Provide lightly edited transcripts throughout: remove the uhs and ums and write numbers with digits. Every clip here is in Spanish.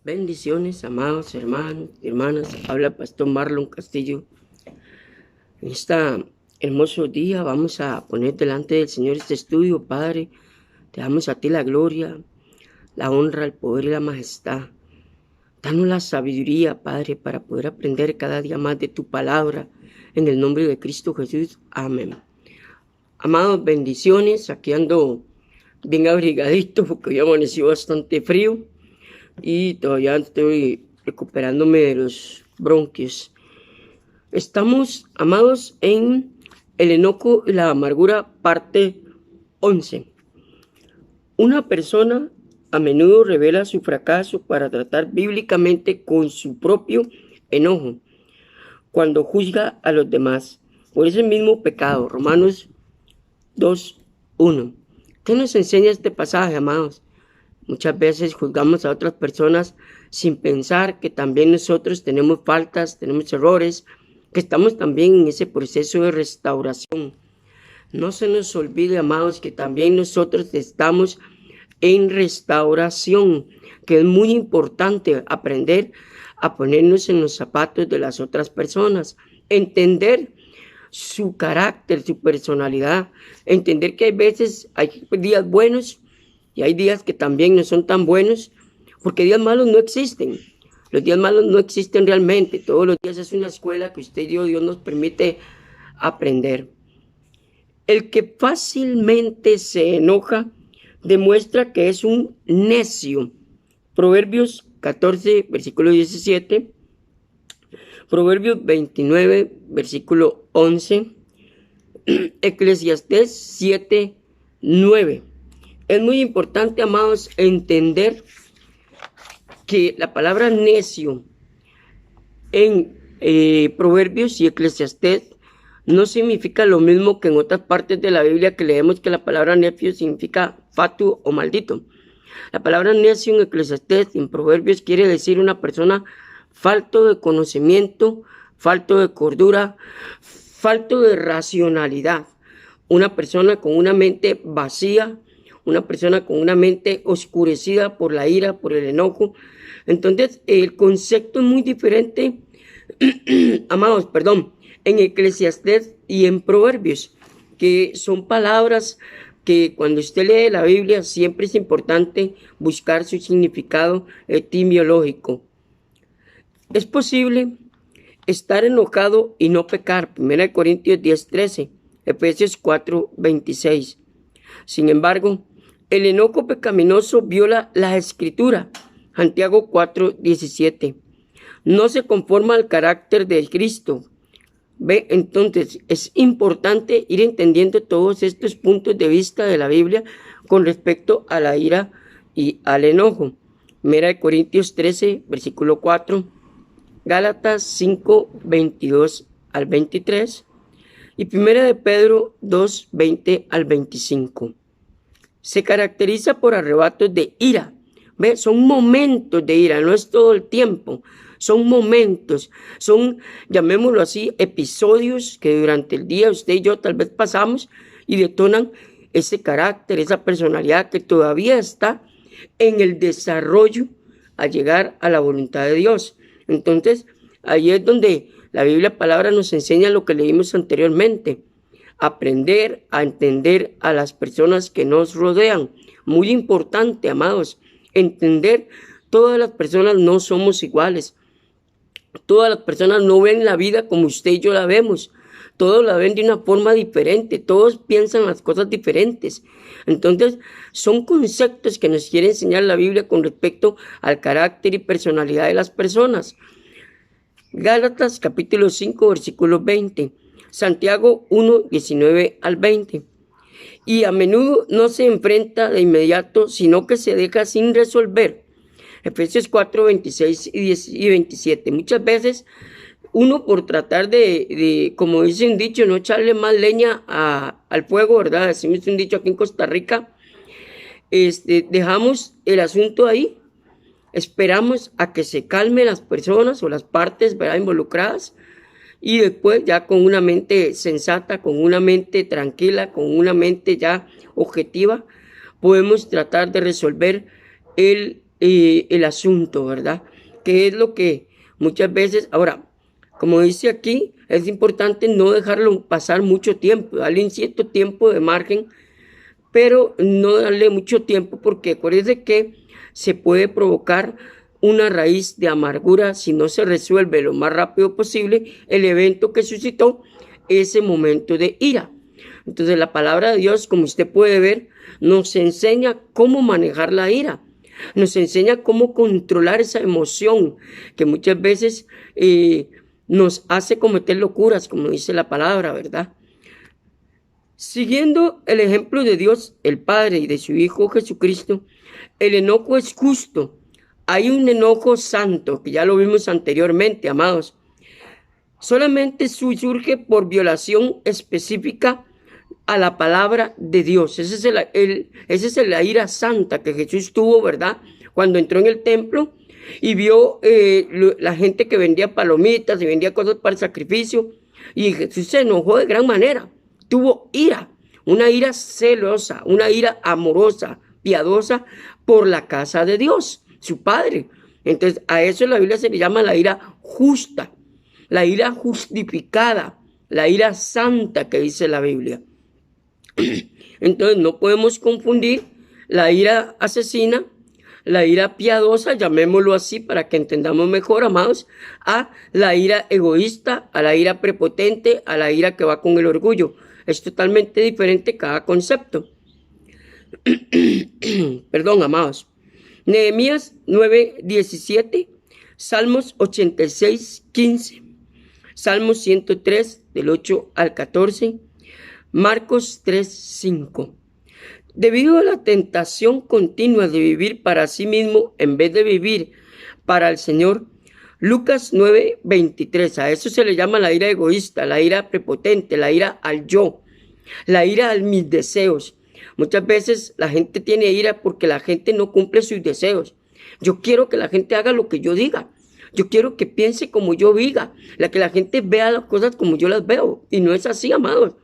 Bendiciones, amados hermanos y hermanas. Habla Pastor Marlon Castillo. En este hermoso día vamos a poner delante del Señor este estudio. Padre, te damos a ti la gloria, la honra, el poder y la majestad. Danos la sabiduría, Padre, para poder aprender cada día más de tu palabra. En el nombre de Cristo Jesús. Amén. Amados, bendiciones. Aquí ando bien abrigadito porque hoy amaneció bastante frío y todavía estoy recuperándome de los bronquios. Estamos, amados, en el enojo y la amargura, parte 11. Una persona a menudo revela su fracaso para tratar bíblicamente con su propio enojo cuando juzga a los demás por ese mismo pecado. Romanos 2:1. ¿Qué nos enseña este pasaje, amados? Muchas veces juzgamos a otras personas sin pensar que también nosotros tenemos faltas, tenemos errores, que estamos también en ese proceso de restauración. No se nos olvide, amados, que también nosotros estamos en restauración, que es muy importante aprender a ponernos en los zapatos de las otras personas, entender su carácter, su personalidad, entender que hay veces hay días buenos y hay días que también no son tan buenos, porque días malos no existen. Los días malos no existen realmente. Todos los días es una escuela que usted y Dios nos permite aprender. El que fácilmente se enoja demuestra que es un necio. Proverbios 14, versículo 17. Proverbios 29, versículo 11. Eclesiastés 7, 9. Es muy importante, amados, entender que la palabra necio en Proverbios y Eclesiastés no significa lo mismo que en otras partes de la Biblia que leemos que la palabra necio significa fatuo o maldito. La palabra necio en Eclesiastés y en Proverbios quiere decir una persona falto de conocimiento, falto de cordura, falto de racionalidad. Una persona con una mente vacía, una persona con una mente oscurecida por la ira, por el enojo. Entonces, el concepto es muy diferente, amados, en Eclesiastés y en Proverbios, que son palabras que cuando usted lee la Biblia siempre es importante buscar su significado etimológico. Es posible estar enojado y no pecar. 1 Corintios 10:13, Efesios 4:26. Sin embargo, el enojo pecaminoso viola la Escritura. Santiago 4:17. No se conforma al carácter de Cristo. Ve, entonces es importante ir entendiendo todos estos puntos de vista de la Biblia con respecto a la ira y al enojo. 1 Corintios 13, versículo 4. Gálatas 5, 22 al 23. Y 1 de Pedro 2, 20 al 25. Se caracteriza por arrebatos de ira. ¿Ve? Son momentos de ira, no es todo el tiempo. Son momentos, son, llamémoslo así, episodios que durante el día usted y yo tal vez pasamos y detonan ese carácter, esa personalidad que todavía está en el desarrollo a llegar a la voluntad de Dios. Entonces, ahí es donde la Biblia palabra nos enseña lo que leímos anteriormente. Aprender a entender a las personas que nos rodean. Muy importante, amados, entender todas las personas no somos iguales. Todas las personas no ven la vida como usted y yo la vemos. Todos la ven de una forma diferente. Todos piensan las cosas diferentes. Entonces, son conceptos que nos quiere enseñar la Biblia con respecto al carácter y personalidad de las personas. Gálatas capítulo 5, versículo 20. Santiago 1, 19 al 20. Y a menudo no se enfrenta de inmediato, sino que se deja sin resolver. Efesios 4, 26 y 27. Muchas veces uno por tratar de, como dice un dicho, no echarle más leña al fuego, ¿verdad? Decimos un dicho aquí en Costa Rica, dejamos el asunto ahí, esperamos a que se calmen las personas o las partes, ¿verdad?, involucradas, y después ya con una mente sensata, con una mente tranquila, con una mente ya objetiva, podemos tratar de resolver el el asunto, ¿verdad? Que es lo que muchas veces, ahora, como dice aquí, es importante no dejarlo pasar mucho tiempo, darle un cierto tiempo de margen, pero no darle mucho tiempo porque acuérdense que se puede provocar una raíz de amargura si no se resuelve lo más rápido posible el evento que suscitó ese momento de ira. Entonces la palabra de Dios, como usted puede ver, nos enseña cómo manejar la ira, nos enseña cómo controlar esa emoción que muchas veces nos hace cometer locuras, como dice la palabra, ¿verdad? Siguiendo el ejemplo de Dios, el Padre, y de su Hijo Jesucristo, el enojo es justo. Hay un enojo santo, que ya lo vimos anteriormente, amados. Solamente surge por violación específica a la palabra de Dios. Esa es la ira santa que Jesús tuvo, ¿verdad? Cuando entró en el templo y vio la gente que vendía palomitas y vendía cosas para el sacrificio. Y Jesús se enojó de gran manera. Tuvo ira, una ira celosa, una ira amorosa, piadosa por la casa de Dios, su Padre. Entonces, a eso en la Biblia se le llama la ira justa, la ira justificada, la ira santa que dice la Biblia. Entonces, no podemos confundir la ira asesina, la ira piadosa, llamémoslo así para que entendamos mejor, amados, a la ira egoísta, a la ira prepotente, a la ira que va con el orgullo. Es totalmente diferente cada concepto. Perdón, amados. Nehemías 9:17, Salmos 86:15, Salmos 103 del 8 al 14, Marcos 3:5. Debido a la tentación continua de vivir para sí mismo en vez de vivir para el Señor, Lucas 9:23, a eso se le llama la ira egoísta, la ira prepotente, la ira al yo, la ira a mis deseos. Muchas veces la gente tiene ira porque la gente no cumple sus deseos. Yo quiero que la gente haga lo que yo diga. Yo quiero que piense como yo diga, que la gente vea las cosas como yo las veo. Y no es así, amados.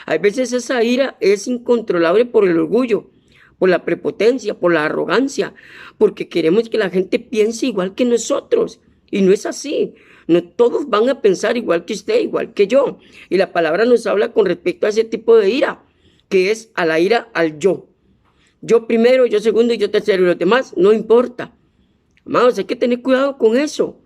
Hay veces esa ira es incontrolable por el orgullo, por la prepotencia, por la arrogancia, porque queremos que la gente piense igual que nosotros. Y no es así. No todos van a pensar igual que usted, igual que yo. Y la palabra nos habla con respecto a ese tipo de ira, que es a la ira al yo. Yo primero, yo segundo y yo tercero y los demás, no importa. Amados, hay que tener cuidado con eso.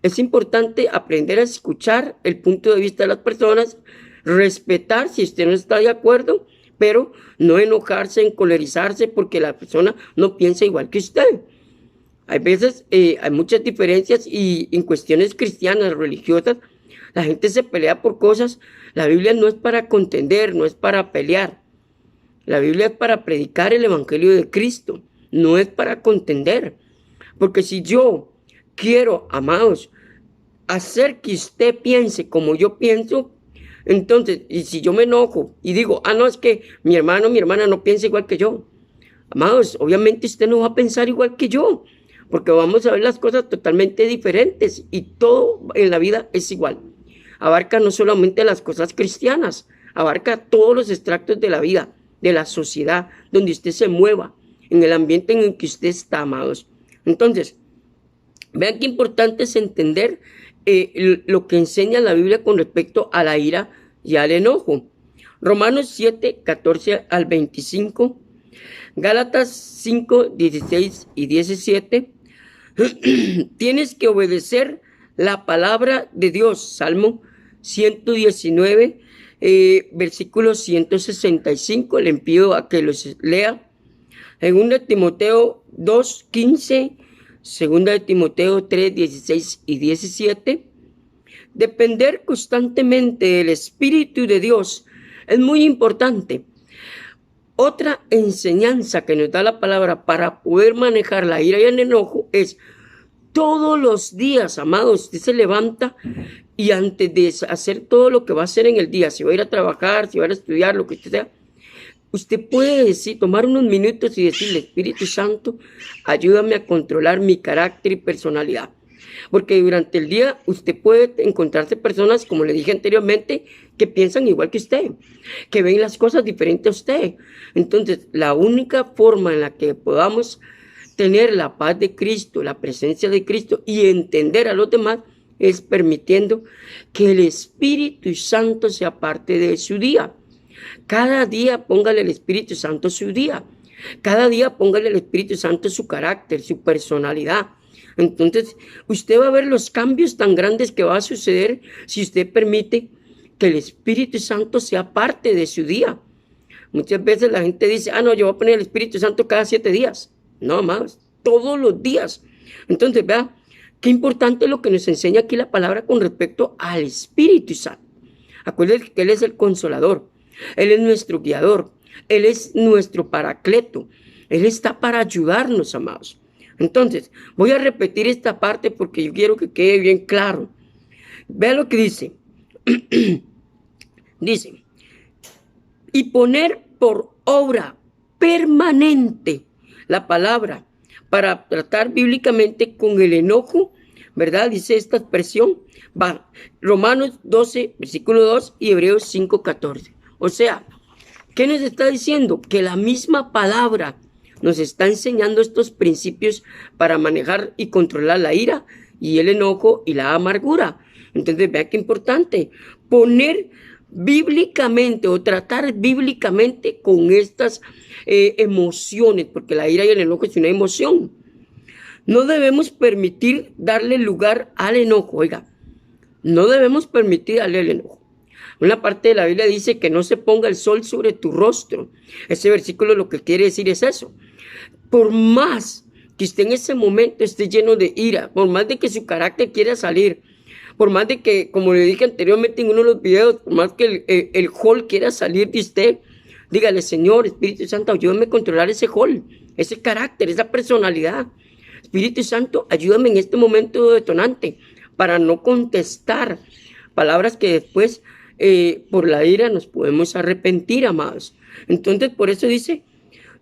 Es importante aprender a escuchar el punto de vista de las personas, respetar si usted no está de acuerdo, pero no enojarse, encolerizarse porque la persona no piensa igual que usted. Hay veces, hay muchas diferencias y en cuestiones cristianas, religiosas, la gente se pelea por cosas. La Biblia no es para contender, no es para pelear. La Biblia es para predicar el Evangelio de Cristo, no es para contender. Porque si yo quiero, amados, hacer que usted piense como yo pienso, entonces, y si yo me enojo y digo, no, es que mi hermano, mi hermana no piensa igual que yo. Amados, obviamente usted no va a pensar igual que yo, porque vamos a ver las cosas totalmente diferentes y todo en la vida es igual. Abarca no solamente las cosas cristianas, abarca todos los extractos de la vida, de la sociedad, donde usted se mueva, en el ambiente en el que usted está, amados. Entonces, vean qué importante es entender lo que enseña la Biblia con respecto a la ira y al enojo. Romanos 7, 14 al 25, Gálatas 5, 16 y 17. Tienes que obedecer la palabra de Dios. Salmo 119, versículo 165. Le pido a que los lea. En 1 Timoteo 2, 15, 2 Timoteo 3, 16 y 17. Depender constantemente del Espíritu de Dios es muy importante. Otra enseñanza que nos da la palabra para poder manejar la ira y el enojo es todos los días, amados, usted se levanta y antes de hacer todo lo que va a hacer en el día, si va a ir a trabajar, si va a ir a estudiar, lo que usted sea, usted puede decir, tomar unos minutos y decirle, Espíritu Santo, ayúdame a controlar mi carácter y personalidad. Porque durante el día usted puede encontrarse personas, como le dije anteriormente, que piensan igual que usted, que ven las cosas diferentes a usted. Entonces, la única forma en la que podamos tener la paz de Cristo, la presencia de Cristo y entender a los demás es permitiendo que el Espíritu Santo sea parte de su día. Cada día póngale al Espíritu Santo su día. Cada día póngale al Espíritu Santo su carácter, su personalidad. Entonces, usted va a ver los cambios tan grandes que va a suceder si usted permite que el Espíritu Santo sea parte de su día. Muchas veces la gente dice, no, yo voy a poner el Espíritu Santo cada 7 días. No, más, todos los días. Entonces, vea, qué importante es lo que nos enseña aquí la palabra con respecto al Espíritu Santo. Acuérdense que Él es el Consolador, Él es nuestro guiador, Él es nuestro Paracleto. Él está para ayudarnos, amados. Entonces, voy a repetir esta parte porque yo quiero que quede bien claro. Vea lo que dice. Dice, y poner por obra permanente la palabra para tratar bíblicamente con el enojo, ¿verdad? Dice esta expresión, va, Romanos 12, versículo 2 y Hebreos 5, 14. O sea, ¿qué nos está diciendo? Que la misma palabra nos está enseñando estos principios para manejar y controlar la ira y el enojo y la amargura. Entonces, vea qué importante, poner bíblicamente o tratar bíblicamente con estas emociones, porque la ira y el enojo es una emoción. No debemos permitir darle lugar al enojo, oiga, no debemos permitir darle el enojo. Una parte de la Biblia dice que no se ponga el sol sobre tu rostro. Ese versículo lo que quiere decir es eso. Por más que usted en ese momento esté lleno de ira, por más de que su carácter quiera salir, por más de que, como le dije anteriormente en uno de los videos, por más que el hall quiera salir de usted, dígale, Señor, Espíritu Santo, ayúdame a controlar ese hall, ese carácter, esa personalidad. Espíritu Santo, ayúdame en este momento detonante para no contestar palabras que después por la ira nos podemos arrepentir, amados. Entonces, por eso dice,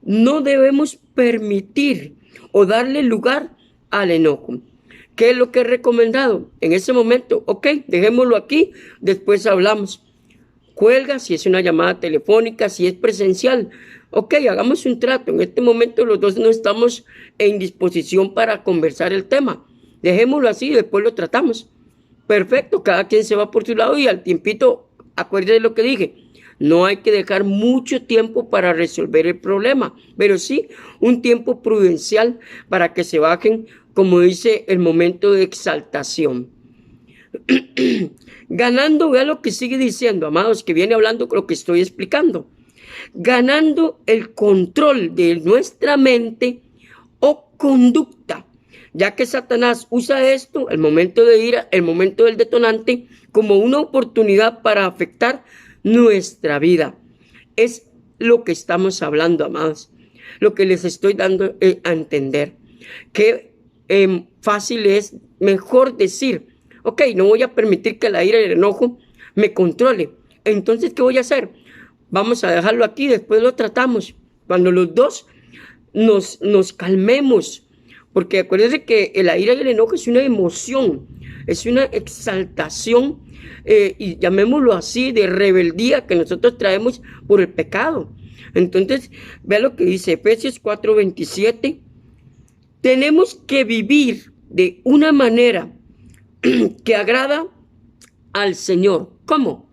no debemos permitir o darle lugar al enojo. ¿Qué es lo que es recomendado? En ese momento, ok, dejémoslo aquí, después hablamos. Cuelga si es una llamada telefónica, si es presencial. Ok, hagamos un trato. En este momento los dos no estamos en disposición para conversar el tema. Dejémoslo así y después lo tratamos. Perfecto, cada quien se va por su lado y al tiempito, acuérdense de lo que dije. No hay que dejar mucho tiempo para resolver el problema, pero sí un tiempo prudencial para que se bajen, como dice, el momento de exaltación. Ganando, vea lo que sigue diciendo, amados, que viene hablando con lo que estoy explicando. Ganando el control de nuestra mente o conducta, ya que Satanás usa esto, el momento de ira, el momento del detonante, como una oportunidad para afectar nuestra vida. Es lo que estamos hablando, amados, lo que les estoy dando a entender, que fácil es mejor decir, ok, no voy a permitir que la ira y el enojo me controle. Entonces, ¿qué voy a hacer? Vamos a dejarlo aquí, después lo tratamos. Cuando los dos nos calmemos, porque acuérdense que la ira y el enojo es una emoción, es una exaltación, y llamémoslo así, de rebeldía que nosotros traemos por el pecado. Entonces, vea lo que dice Efesios 4:27. Tenemos que vivir de una manera que agrada al Señor. ¿Cómo?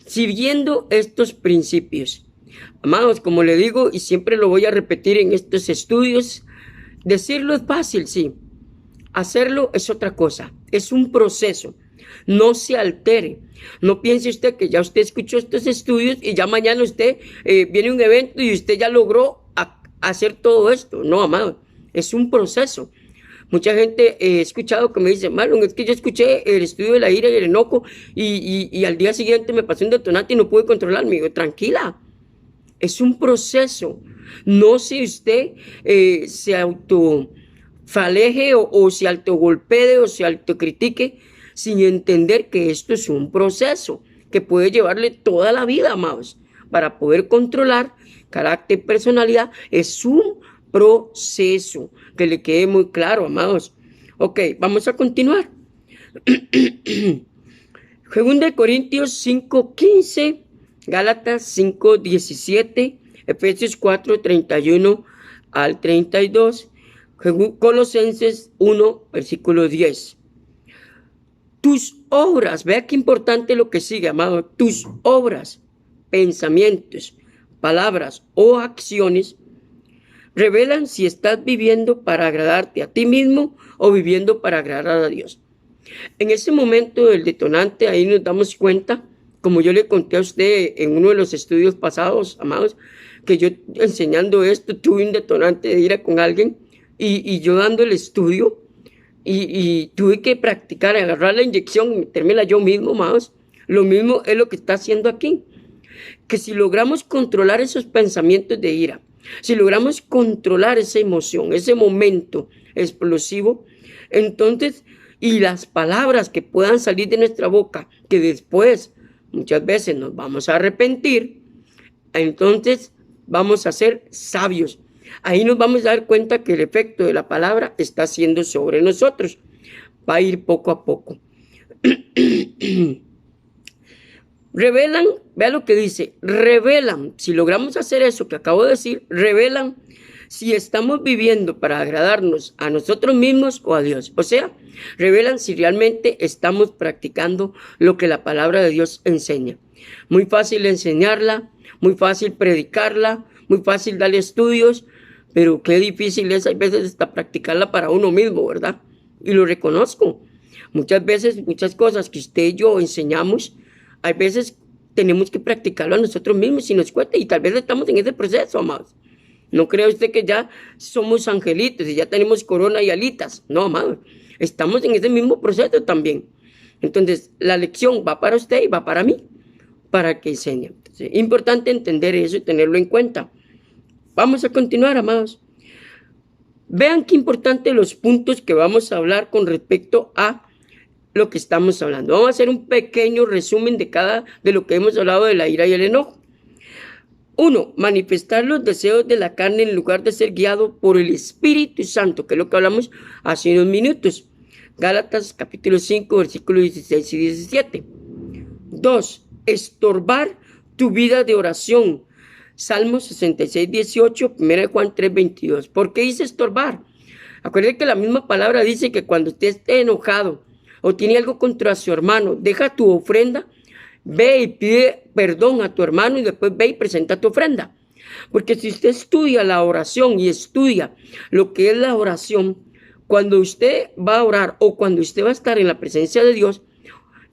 Siguiendo estos principios. Amados, como le digo, y siempre lo voy a repetir en estos estudios, decirlo es fácil, sí. Hacerlo es otra cosa. Es un proceso. No se altere. No piense usted que ya usted escuchó estos estudios y ya mañana usted viene a un evento y usted ya logró hacer todo esto. No, amado. Es un proceso. Mucha gente he escuchado que me dice, Marlon, es que yo escuché el estudio de la ira y el enojo y al día siguiente me pasó un detonante y no pude controlarme. Digo, tranquila, es un proceso. No si usted se autofaleje o se autogolpee o se autocritique sin entender que esto es un proceso que puede llevarle toda la vida, amados. Para poder controlar carácter, personalidad, es un proceso, que le quede muy claro, amados. Ok, vamos a continuar. 2 Corintios 5:15, Gálatas 5:17, Efesios 4:31 al 32, Colosenses 1, versículo 10. Tus obras, vea qué importante lo que sigue, amado, tus obras, pensamientos, palabras o acciones revelan si estás viviendo para agradarte a ti mismo o viviendo para agradar a Dios. En ese momento del detonante, ahí nos damos cuenta, como yo le conté a usted en uno de los estudios pasados, amados, que yo enseñando esto tuve un detonante de ira con alguien y yo dando el estudio y tuve que practicar, agarrar la inyección y metérmela yo mismo, amados. Lo mismo es lo que está haciendo aquí. Que si logramos controlar esos pensamientos de ira, si logramos controlar esa emoción, ese momento explosivo, entonces, y las palabras que puedan salir de nuestra boca, que después muchas veces nos vamos a arrepentir, entonces vamos a ser sabios. Ahí nos vamos a dar cuenta que el efecto de la palabra está haciendo sobre nosotros. Va a ir poco a poco. Revelan, vea lo que dice, revelan, si logramos hacer eso que acabo de decir, revelan si estamos viviendo para agradarnos a nosotros mismos o a Dios. O sea, revelan si realmente estamos practicando lo que la palabra de Dios enseña. Muy fácil enseñarla, muy fácil predicarla, muy fácil darle estudios, pero qué difícil es a veces hasta practicarla para uno mismo, ¿verdad? Y lo reconozco. Muchas veces, muchas cosas que usted y yo enseñamos, a veces tenemos que practicarlo a nosotros mismos si nos cuesta y tal vez estamos en ese proceso, amados. No crea usted que ya somos angelitos y ya tenemos corona y alitas. No, amados. Estamos en ese mismo proceso también. Entonces, la lección va para usted y va para mí, para que enseñe. Entonces, es importante entender eso y tenerlo en cuenta. Vamos a continuar, amados. Vean qué importante los puntos que vamos a hablar con respecto a lo que estamos hablando. Vamos a hacer un pequeño resumen de lo que hemos hablado de la ira y el enojo. 1. Manifestar los deseos de la carne en lugar de ser guiado por el Espíritu Santo, que es lo que hablamos hace unos minutos. Gálatas capítulo 5, versículos 16 y 17. 2. Estorbar tu vida de oración. Salmo 66, 18, 1 Juan 3, 22. ¿Por qué dice estorbar? Acuérdense que la misma palabra dice que cuando usted esté enojado o tiene algo contra su hermano, deja tu ofrenda, ve y pide perdón a tu hermano y después ve y presenta tu ofrenda. Porque si usted estudia la oración y estudia lo que es la oración, cuando usted va a orar o cuando usted va a estar en la presencia de Dios,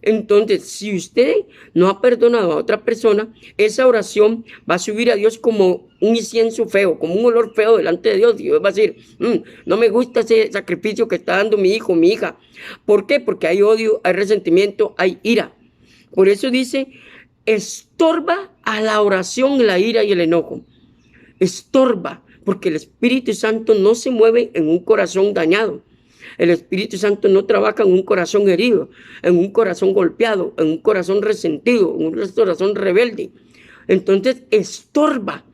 entonces si usted no ha perdonado a otra persona, esa oración va a subir a Dios como un incienso feo, como un olor feo delante de Dios. Dios va a decir, no me gusta ese sacrificio que está dando mi hijo, mi hija. ¿Por qué? Porque hay odio, hay resentimiento, hay ira. Por eso dice, estorba a la oración la ira y el enojo. Estorba, porque el Espíritu Santo no se mueve en un corazón dañado. El Espíritu Santo no trabaja en un corazón herido, en un corazón golpeado, en un corazón resentido, en un corazón rebelde. Entonces, estorba,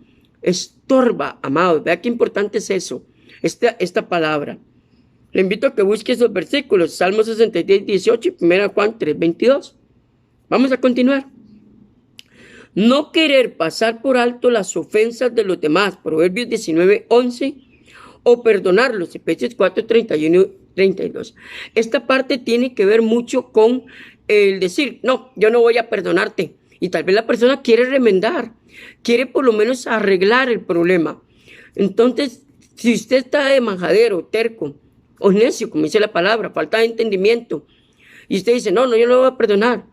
amados. Vea qué importante es eso, esta palabra. Le invito a que busque esos versículos, Salmo 63, 18 y 1 Juan 3, 22. Vamos a continuar. No querer pasar por alto las ofensas de los demás, Proverbios 19, 11, o perdonarlos, Efesios 4, 31, 32. Esta parte tiene que ver mucho con el decir, no, yo no voy a perdonarte. Y tal vez la persona quiere remendar, quiere por lo menos arreglar el problema. Entonces, si usted está de majadero, terco, o necio, como dice la palabra, falta de entendimiento, y usted dice, no, yo no voy a perdonar,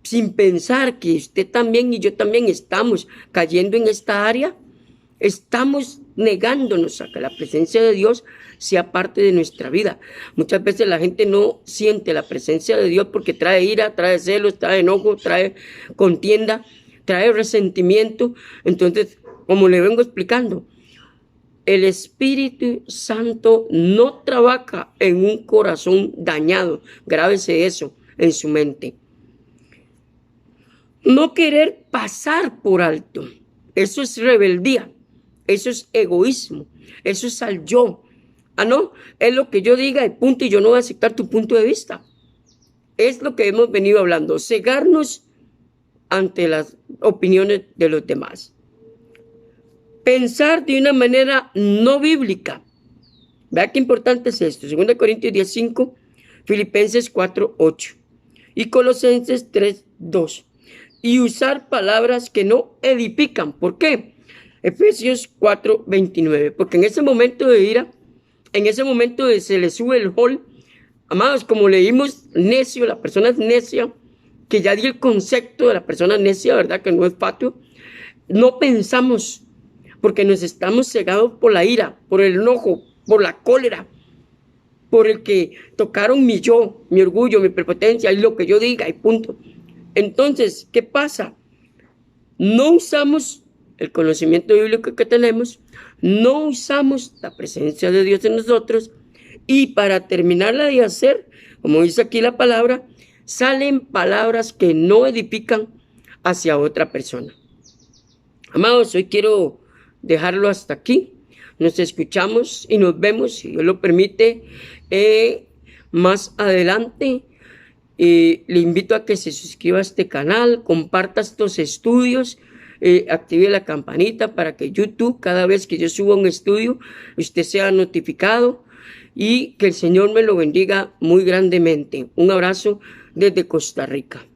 sin pensar que usted también y yo también estamos cayendo en esta área, estamos negándonos a que la presencia de Dios sea parte de nuestra vida. Muchas veces la gente no siente la presencia de Dios porque trae ira, trae celos, trae enojo, trae contienda, trae resentimiento. Entonces, como le vengo explicando, el Espíritu Santo no trabaja en un corazón dañado. Grábese eso en su mente. No querer pasar por alto. Eso es rebeldía. Eso es egoísmo. Eso es al yo. No, es lo que yo diga y punto, y yo no voy a aceptar tu punto de vista. Es lo que hemos venido hablando. Cegarnos ante las opiniones de los demás. Pensar de una manera no bíblica. Vea qué importante es esto. 2 Corintios 10:5, Filipenses 4:8 y Colosenses 3:2. Y usar palabras que no edifican. ¿Por qué? Efesios 4:29. Porque en ese momento de ira, en ese momento de se le sube el hall, amados, como leímos, necio, la persona es necia, que ya di el concepto de la persona necia, ¿verdad? Que no es fatuo. No pensamos, porque nos estamos cegados por la ira, por el enojo, por la cólera, por el que tocaron mi yo, mi orgullo, mi prepotencia, y lo que yo diga, y punto. Entonces, ¿qué pasa? No usamos el conocimiento bíblico que tenemos, no usamos la presencia de Dios en nosotros, y para terminarla de hacer, como dice aquí la palabra, salen palabras que no edifican hacia otra persona. Amados, hoy quiero dejarlo hasta aquí. Nos escuchamos y nos vemos, si Dios lo permite, más adelante. Le invito a que se suscriba a este canal, comparta estos estudios, active la campanita para que YouTube, cada vez que yo suba un estudio, usted sea notificado, y que el Señor me lo bendiga muy grandemente. Un abrazo desde Costa Rica.